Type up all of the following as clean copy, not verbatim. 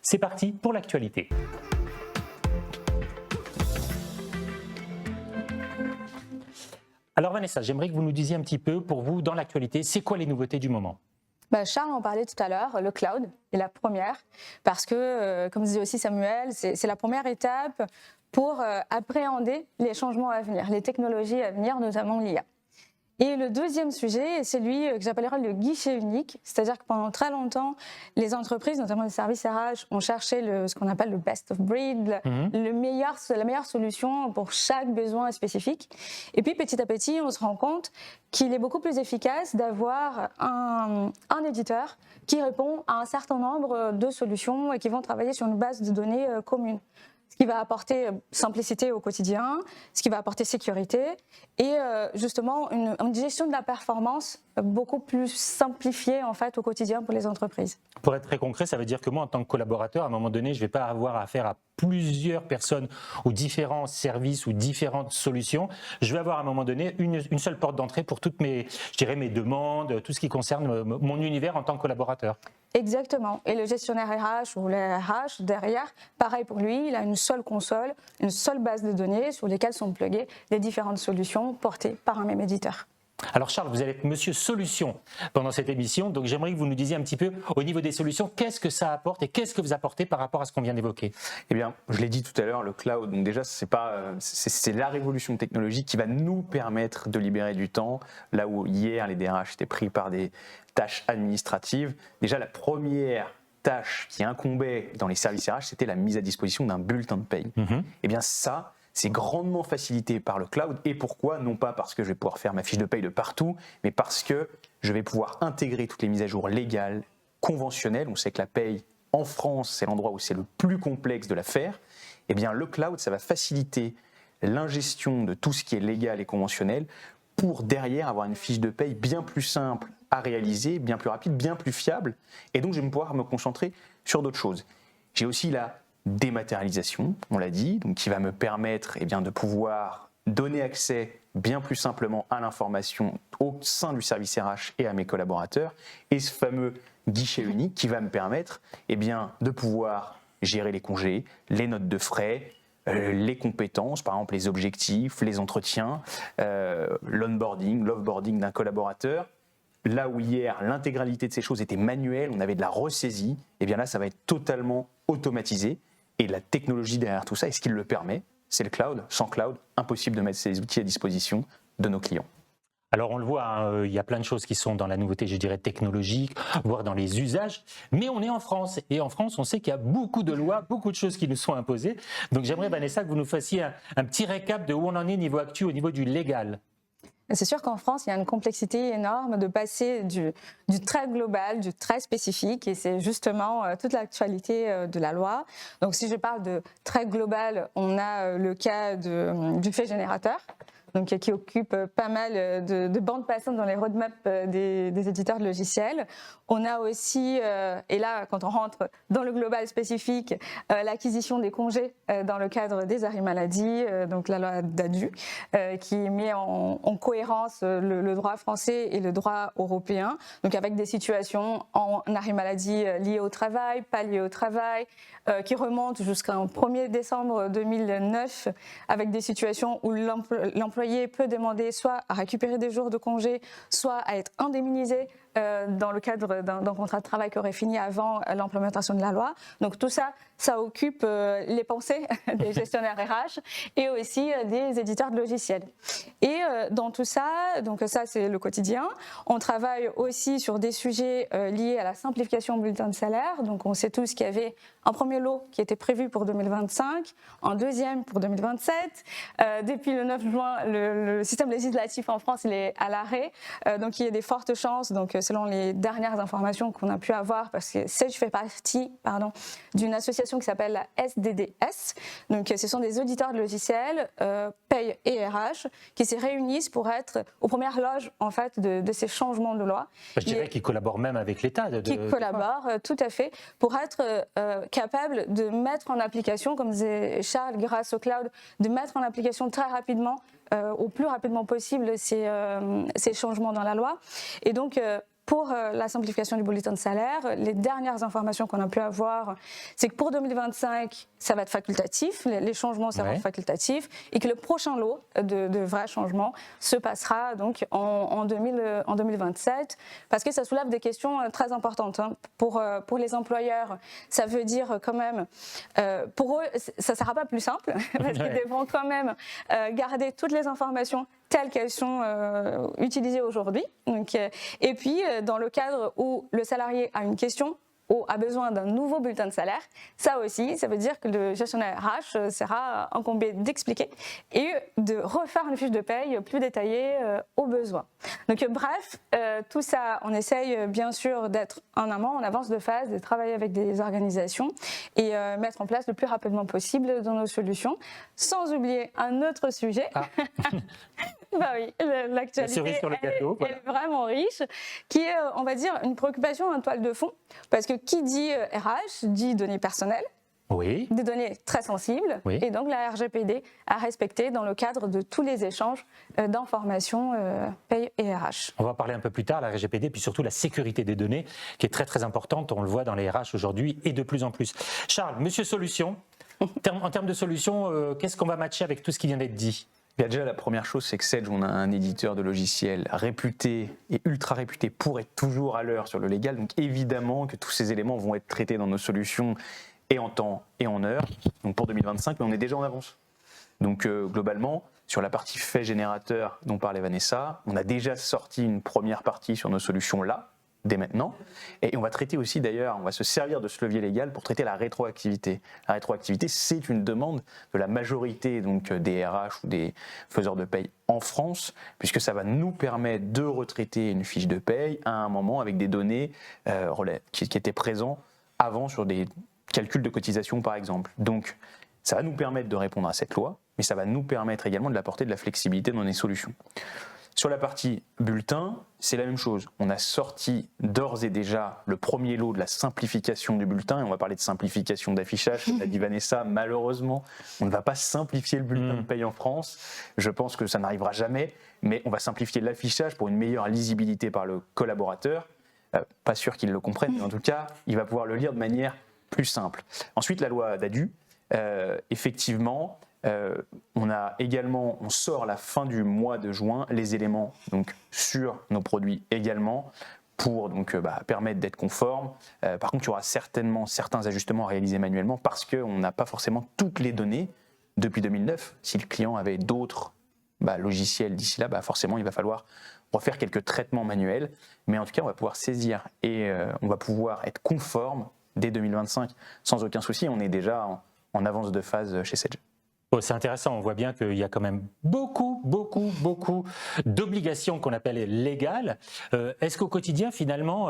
C'est parti pour l'actualité. Alors Vanessa, j'aimerais que vous nous disiez un petit peu, pour vous, dans l'actualité, c'est quoi les nouveautés du moment ? Charles en parlait tout à l'heure, le cloud est la première, parce que, comme disait aussi Samuel, c'est la première étape pour appréhender les changements à venir, les technologies à venir, notamment l'IA. Et le deuxième sujet, c'est celui que j'appellerais le guichet unique, c'est-à-dire que pendant très longtemps, les entreprises, notamment les services RH, ont cherché ce qu'on appelle le best of breed, la meilleure solution pour chaque besoin spécifique. Et puis petit à petit, on se rend compte qu'il est beaucoup plus efficace d'avoir un éditeur qui répond à un certain nombre de solutions et qui vont travailler sur une base de données commune. Ce qui va apporter simplicité au quotidien, ce qui va apporter sécurité et justement une gestion de la performance beaucoup plus simplifiée en fait au quotidien pour les entreprises. Pour être très concret, ça veut dire que moi, en tant que collaborateur, à un moment donné, je ne vais pas avoir affaire à plusieurs personnes ou différents services ou différentes solutions. Je vais avoir à un moment donné une seule porte d'entrée pour toutes mes demandes, tout ce qui concerne mon univers en tant que collaborateur. Exactement. Et le gestionnaire RH ou les RH, derrière, pareil pour lui, il a une seule console, une seule base de données sur lesquelles sont pluguées les différentes solutions portées par un même éditeur. Alors Charles, vous allez être Monsieur Solution pendant cette émission, donc j'aimerais que vous nous disiez un petit peu au niveau des solutions, qu'est-ce que ça apporte et qu'est-ce que vous apportez par rapport à ce qu'on vient d'évoquer ? Eh bien, je l'ai dit tout à l'heure, le cloud, donc déjà c'est la révolution technologique qui va nous permettre de libérer du temps, là où hier les DRH étaient pris par des tâches administratives. Déjà la première tâche qui incombait dans les services RH, c'était la mise à disposition d'un bulletin de paye. Eh bien ça, c'est grandement facilité par le cloud. Et pourquoi ? Non pas parce que je vais pouvoir faire ma fiche de paye de partout, mais parce que je vais pouvoir intégrer toutes les mises à jour légales, conventionnelles. On sait que la paye en France, c'est l'endroit où c'est le plus complexe de la faire. Eh bien, le cloud, ça va faciliter l'ingestion de tout ce qui est légal et conventionnel pour derrière avoir une fiche de paye bien plus simple à réaliser, bien plus rapide, bien plus fiable. Et donc, je vais pouvoir me concentrer sur d'autres choses. J'ai aussi la dématérialisation, on l'a dit, donc qui va me permettre de pouvoir donner accès bien plus simplement à l'information au sein du service RH et à mes collaborateurs, et ce fameux guichet unique qui va me permettre de pouvoir gérer les congés, les notes de frais, les compétences, par exemple les objectifs, les entretiens, l'onboarding, l'offboarding d'un collaborateur. Là où hier, l'intégralité de ces choses était manuelle, on avait de la ressaisie, et bien là, ça va être totalement automatisé. Et la technologie derrière tout ça, et ce qui le permet, c'est le cloud. Sans cloud, impossible de mettre ces outils à disposition de nos clients. Alors on le voit, il y a plein de choses qui sont dans la nouveauté, je dirais, technologique, voire dans les usages, mais on est en France. Et en France, on sait qu'il y a beaucoup de lois, beaucoup de choses qui nous sont imposées. Donc j'aimerais, Vanessa, que vous nous fassiez un petit récap de où on en est niveau actu, au niveau du légal. C'est sûr qu'en France, il y a une complexité énorme de passer du très global, du très spécifique, et c'est justement toute l'actualité de la loi. Donc si je parle de très global, on a le cas du fait générateur, donc qui occupe pas mal de bandes passantes dans les roadmaps des éditeurs de logiciels. On a aussi, et là quand on rentre dans le global spécifique, l'acquisition des congés dans le cadre des arrêts maladie, donc la loi DADU, qui met en cohérence le droit français et le droit européen, donc avec des situations en arrêt maladie liées au travail, pas liées au travail, qui remontent jusqu'au 1er décembre 2009, avec des situations où l'employé peut demander soit à récupérer des jours de congé, soit à être indemnisé dans le cadre d'un contrat de travail qui aurait fini avant l'implémentation de la loi. Donc tout ça, ça occupe les pensées des gestionnaires RH et aussi des éditeurs de logiciels. Et dans tout ça, donc ça c'est le quotidien, on travaille aussi sur des sujets liés à la simplification bulletin de salaire. Donc on sait tous qu'il y avait un premier lot qui était prévu pour 2025, un deuxième pour 2027. Depuis le 9 juin, le système législatif en France il est à l'arrêt, donc il y a des fortes chances, donc selon les dernières informations qu'on a pu avoir, parce que je fais partie d'une association qui s'appelle la SDDS, donc ce sont des auditeurs de logiciels, paye et RH, qui se réunissent pour être aux premières loges en fait de ces changements de loi. Je dirais qu'ils collaborent même avec l'État. Qui collaborent tout à fait pour être capables de mettre en application, comme disait Charles, grâce au cloud, de mettre en application très rapidement, au plus rapidement possible, ces changements dans la loi. Et donc, pour la simplification du bulletin de salaire, les dernières informations qu'on a pu avoir, c'est que pour 2025, ça va être facultatif, les changements seront facultatifs, et que le prochain lot de vrais changements se passera donc en 2027, parce que ça soulève des questions très importantes. Pour les employeurs, ça veut dire quand même, pour eux, ça ne sera pas plus simple, parce qu'ils devront quand même garder toutes les informations telles qu'elles sont utilisées aujourd'hui. Et puis, dans le cadre où le salarié a une question ou a besoin d'un nouveau bulletin de salaire, ça aussi, ça veut dire que le gestionnaire RH sera incombé d'expliquer et de refaire une fiche de paye plus détaillée au besoin. Donc bref, tout ça, on essaye bien sûr d'être en amont, en avance de phase, de travailler avec des organisations et mettre en place le plus rapidement possible dans nos solutions, sans oublier un autre sujet. Bah oui, l'actualité sur le gâteau, elle est vraiment riche, qui est, on va dire, une préoccupation en toile de fond, parce que qui dit RH dit données personnelles, oui, des données très sensibles, et donc la RGPD à respecter dans le cadre de tous les échanges d'informations paye et RH. On va en parler un peu plus tard, la RGPD, puis surtout la sécurité des données, qui est très très importante, on le voit dans les RH aujourd'hui, et de plus en plus. Charles, monsieur Solution, en termes de solutions, qu'est-ce qu'on va matcher avec tout ce qui vient d'être dit ? Bien, déjà, la première chose, c'est que Sedge, on a un éditeur de logiciels réputé et ultra réputé pour être toujours à l'heure sur le légal. Donc évidemment que tous ces éléments vont être traités dans nos solutions et en temps et en heure. Donc pour 2025, mais on est déjà en avance. Donc globalement, sur la partie fait générateur dont parlait Vanessa, on a déjà sorti une première partie sur nos solutions là, dès maintenant. Et on va traiter aussi d'ailleurs, on va se servir de ce levier légal pour traiter la rétroactivité. La rétroactivité, c'est une demande de la majorité donc, des RH ou des faiseurs de paye en France, puisque ça va nous permettre de retraiter une fiche de paye à un moment avec des données qui étaient présentes avant sur des calculs de cotisation par exemple. Donc ça va nous permettre de répondre à cette loi, mais ça va nous permettre également de apporter de la flexibilité dans les solutions. Sur la partie bulletin, c'est la même chose. On a sorti d'ores et déjà le premier lot de la simplification du bulletin, et on va parler de simplification d'affichage, comme l'a dit Vanessa, malheureusement, on ne va pas simplifier le bulletin de paye en France. Je pense que ça n'arrivera jamais, mais on va simplifier l'affichage pour une meilleure lisibilité par le collaborateur. Pas sûr qu'il le comprenne, mais en tout cas, il va pouvoir le lire de manière plus simple. Ensuite, la loi DADU, effectivement, on sort à la fin du mois de juin les éléments donc, sur nos produits également pour donc, permettre d'être conforme. Par contre, il y aura certainement certains ajustements réalisés manuellement parce qu'on n'a pas forcément toutes les données depuis 2009. Si le client avait d'autres logiciels d'ici là, forcément, il va falloir refaire quelques traitements manuels. Mais en tout cas, on va pouvoir saisir et on va pouvoir être conforme dès 2025 sans aucun souci. On est déjà en avance de phase chez Sedge. C'est intéressant, on voit bien qu'il y a quand même beaucoup d'obligations qu'on appelle légales. Est-ce qu'au quotidien, finalement,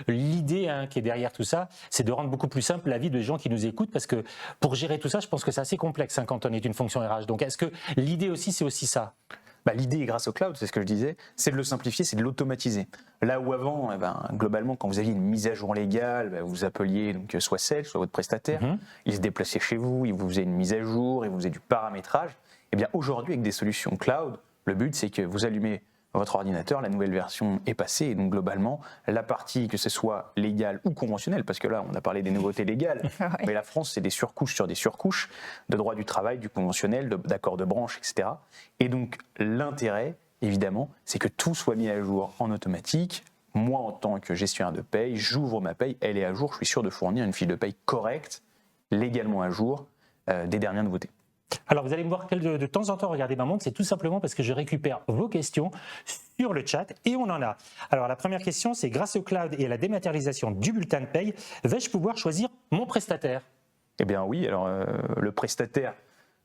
l'idée qui est derrière tout ça, c'est de rendre beaucoup plus simple la vie des gens qui nous écoutent, parce que pour gérer tout ça, je pense que c'est assez complexe quand on est une fonction RH. Donc est-ce que l'idée aussi, c'est aussi ça ? L'idée, grâce au cloud, c'est ce que je disais, c'est de le simplifier, c'est de l'automatiser. Là où avant, globalement, quand vous aviez une mise à jour légale, vous appeliez donc, soit Sedge, soit votre prestataire, il se déplaçait chez vous, il vous faisait une mise à jour, il vous faisait du paramétrage. Et bien aujourd'hui, avec des solutions cloud, le but, c'est que vous allumez votre ordinateur, la nouvelle version est passée, et donc globalement, la partie, que ce soit légale ou conventionnelle, parce que là, on a parlé des nouveautés légales, mais la France, c'est des surcouches sur des surcouches, de droit du travail, du conventionnel, d'accords de branche, etc. Et donc, l'intérêt, évidemment, c'est que tout soit mis à jour en automatique. Moi, en tant que gestionnaire de paye, j'ouvre ma paye, elle est à jour, je suis sûr de fournir une fiche de paye correcte, légalement à jour, des dernières nouveautés. Alors, vous allez me voir de temps en temps regarder ma montre, c'est tout simplement parce que je récupère vos questions sur le chat et on en a. Alors, la première question, c'est grâce au cloud et à la dématérialisation du bulletin de paye, vais-je pouvoir choisir mon prestataire ? Eh bien oui, alors le prestataire,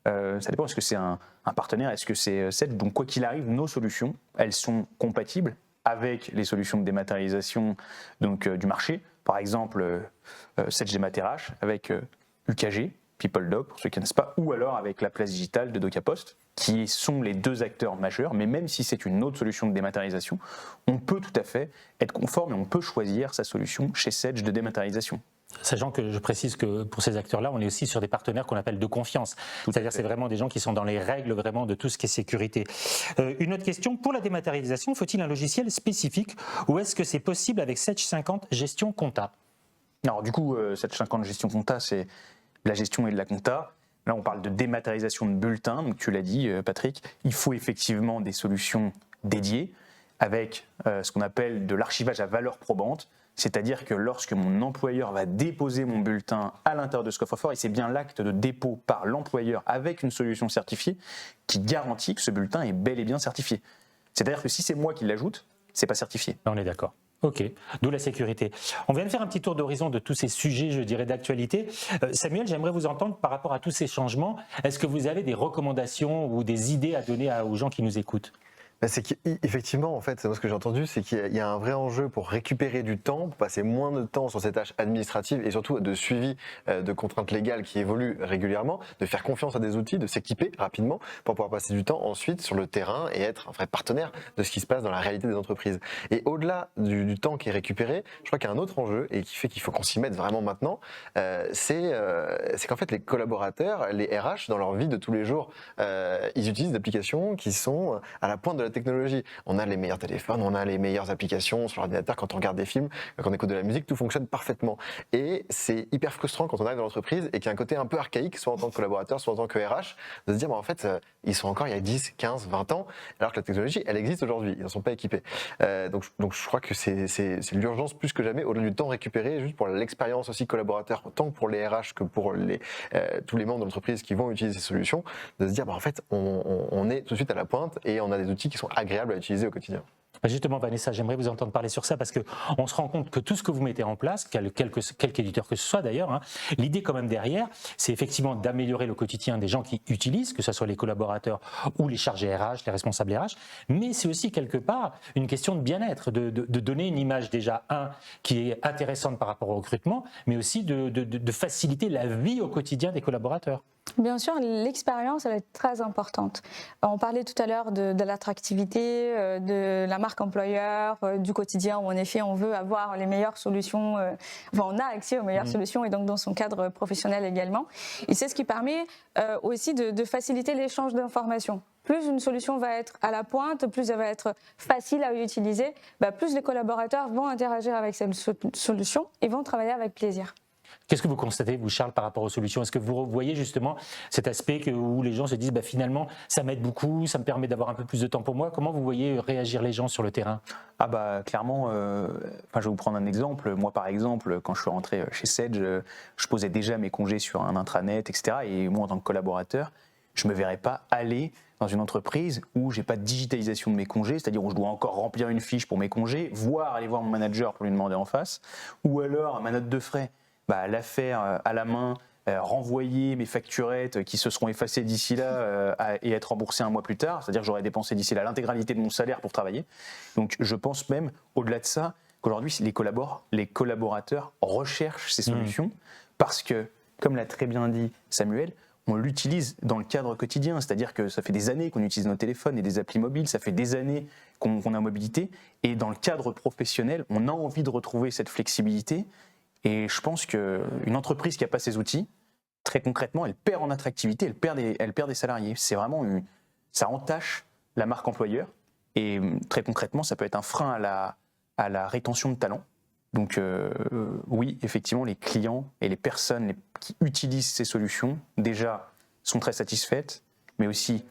ça dépend, est-ce que c'est un partenaire, est-ce que c'est Sedge ? Donc quoi qu'il arrive, nos solutions, elles sont compatibles avec les solutions de dématérialisation donc, du marché. Par exemple, Sedge Démat.RH avec UKG, PeopleDoc, pour ceux qui ne connaissent pas, ou alors avec la place digitale de DocaPost, qui sont les deux acteurs majeurs, mais même si c'est une autre solution de dématérialisation, on peut tout à fait être conforme et on peut choisir sa solution chez Sedge de dématérialisation. Sachant que je précise que pour ces acteurs-là, on est aussi sur des partenaires qu'on appelle de confiance. C'est-à-dire c'est vraiment des gens qui sont dans les règles vraiment de tout ce qui est sécurité. Une autre question, pour la dématérialisation, faut-il un logiciel spécifique ou est-ce que c'est possible avec Sage 50 gestion compta? Alors du coup, Sage 50 gestion compta, c'est la gestion et de la compta. Là, on parle de dématérialisation de bulletins, donc tu l'as dit, Patrick. Il faut effectivement des solutions dédiées avec ce qu'on appelle de l'archivage à valeur probante. C'est-à-dire que lorsque mon employeur va déposer mon bulletin à l'intérieur de ce coffre-fort, et c'est bien l'acte de dépôt par l'employeur avec une solution certifiée qui garantit que ce bulletin est bel et bien certifié. C'est-à-dire que si c'est moi qui l'ajoute, c'est pas certifié. On est d'accord. Ok, d'où la sécurité. On vient de faire un petit tour d'horizon de tous ces sujets, je dirais, d'actualité. Samuel, j'aimerais vous entendre par rapport à tous ces changements. Est-ce que vous avez des recommandations ou des idées à donner aux gens qui nous écoutent? C'est qu'effectivement, en fait, moi ce que j'ai entendu, c'est qu'il y a un vrai enjeu pour récupérer du temps, pour passer moins de temps sur ces tâches administratives et surtout de suivi de contraintes légales qui évoluent régulièrement, de faire confiance à des outils, de s'équiper rapidement pour pouvoir passer du temps ensuite sur le terrain et être un vrai partenaire de ce qui se passe dans la réalité des entreprises. Et au-delà du temps qui est récupéré, je crois qu'il y a un autre enjeu et qui fait qu'il faut qu'on s'y mette vraiment maintenant, c'est qu'en fait les collaborateurs, les RH, dans leur vie de tous les jours, ils utilisent des applications qui sont à la pointe de la technologie. On a les meilleurs téléphones, on a les meilleures applications sur l'ordinateur, quand on regarde des films, quand on écoute de la musique, tout fonctionne parfaitement. Et c'est hyper frustrant quand on arrive dans l'entreprise et qu'il y a un côté un peu archaïque, soit en tant que collaborateur, soit en tant que RH, de se dire, en fait, ils sont encore il y a 10, 15, 20 ans, alors que la technologie, elle existe aujourd'hui, ils n'en sont pas équipés. Donc je crois que c'est l'urgence plus que jamais, au-delà du temps récupéré, juste pour l'expérience aussi collaborateur, autant pour les RH que pour tous les membres de l'entreprise qui vont utiliser ces solutions, de se dire, en fait, on est tout de suite à la pointe et on a des outils qui sont agréables à utiliser au quotidien. Justement, Vanessa, j'aimerais vous entendre parler sur ça parce qu'on se rend compte que tout ce que vous mettez en place, quelque éditeur que ce soit d'ailleurs, l'idée quand même derrière, c'est effectivement d'améliorer le quotidien des gens qui utilisent, que ce soit les collaborateurs ou les chargés RH, les responsables RH, mais c'est aussi quelque part une question de bien-être, de donner une image déjà, qui est intéressante par rapport au recrutement, mais aussi de faciliter la vie au quotidien des collaborateurs. Bien sûr, l'expérience, elle est très importante. On parlait tout à l'heure de l'attractivité, de la marque employeur, du quotidien où en effet on veut avoir les meilleures solutions, on a accès aux meilleures solutions et donc dans son cadre professionnel également. Et c'est ce qui permet aussi de faciliter l'échange d'informations. Plus une solution va être à la pointe, plus elle va être facile à utiliser, plus les collaborateurs vont interagir avec cette solution et vont travailler avec plaisir. Qu'est-ce que vous constatez, vous, Charles, par rapport aux solutions? Est-ce que vous voyez justement cet aspect où les gens se disent finalement, ça m'aide beaucoup, ça me permet d'avoir un peu plus de temps pour moi? Comment vous voyez réagir les gens sur le terrain? Clairement, je vais vous prendre un exemple. Moi, par exemple, quand je suis rentré chez Sage, je posais déjà mes congés sur un intranet, etc. Et moi, en tant que collaborateur, je ne me verrais pas aller dans une entreprise où j'ai pas de digitalisation de mes congés, c'est-à-dire où je dois encore remplir une fiche pour mes congés, voire aller voir mon manager pour lui demander en face, ou alors ma note de frais. La faire à la main, renvoyer mes facturettes qui se seront effacées d'ici là et être remboursées un mois plus tard, c'est-à-dire que j'aurais dépensé d'ici là l'intégralité de mon salaire pour travailler. Donc je pense même, au-delà de ça, qu'aujourd'hui les collaborateurs recherchent ces solutions parce que, comme l'a très bien dit Samuel, on l'utilise dans le cadre quotidien, c'est-à-dire que ça fait des années qu'on utilise nos téléphones et des applis mobiles, ça fait des années qu'on a mobilité, et dans le cadre professionnel, on a envie de retrouver cette flexibilité. Et je pense qu'une entreprise qui n'a pas ces outils, très concrètement, elle perd en attractivité, elle perd des salariés. C'est vraiment ça entache la marque employeur. Et très concrètement, ça peut être un frein à la rétention de talents. Donc oui, effectivement, les clients et les personnes qui utilisent ces solutions, déjà, sont très satisfaites, mais aussi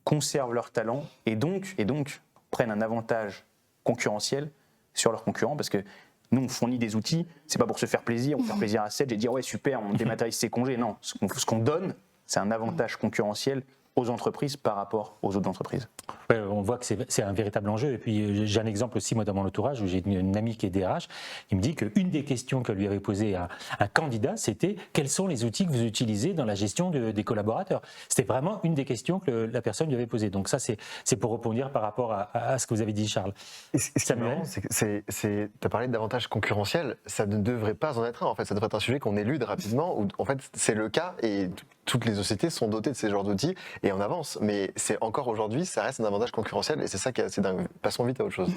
conservent leur talent et donc prennent un avantage concurrentiel sur leurs concurrents, parce que nous, on fournit des outils, c'est pas pour se faire plaisir, on fait plaisir à Sage et dire ouais super, on dématérialise ses congés. Non, ce qu'on donne, c'est un avantage concurrentiel aux entreprises par rapport aux autres entreprises. Ouais, on voit que c'est un véritable enjeu. Et puis j'ai un exemple aussi moi dans mon entourage où j'ai une amie qui est DRH qui me dit qu'une des questions que lui avait posée un candidat, c'était quels sont les outils que vous utilisez dans la gestion des collaborateurs. C'était vraiment une des questions que la personne lui avait posée. Donc ça c'est pour répondre par rapport à ce que vous avez dit, Charles. Et ce qui est marrant, c'est tu as parlé d'avantages concurrentiels, ça ne devrait pas en être un. En fait, ça devrait être un sujet qu'on élude rapidement. Où, en fait, c'est le cas et toutes les sociétés sont dotées de ces genres d'outils et on avance. Mais c'est encore aujourd'hui, ça reste un avantage concurrentiel et c'est ça qui est assez dingue. Passons vite à autre chose.